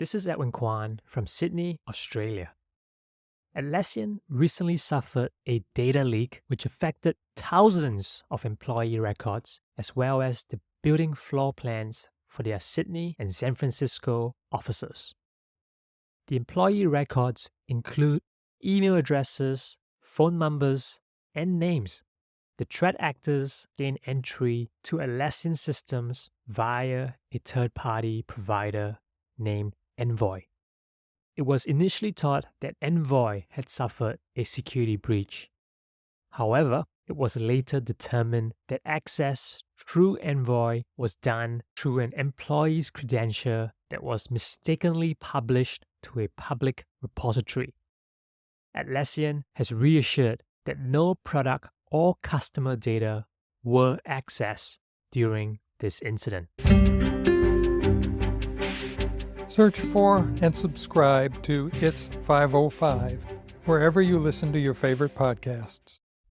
This is Edwin Kwan from Sydney, Australia. Atlassian recently suffered a data leak which affected thousands of employee records as well as the building floor plans for their Sydney and San Francisco offices. The employee records include email addresses, phone numbers, and names. The threat actors gain entry to Atlassian systems via a third-party provider named Envoy. It was initially thought that Envoy had suffered a security breach. However, it was later determined that access through Envoy was done through an employee's credential that was mistakenly published to a public repository. Atlassian has reassured that no product or customer data were accessed during this incident. Search for and subscribe to It's 505 wherever you listen to your favorite podcasts.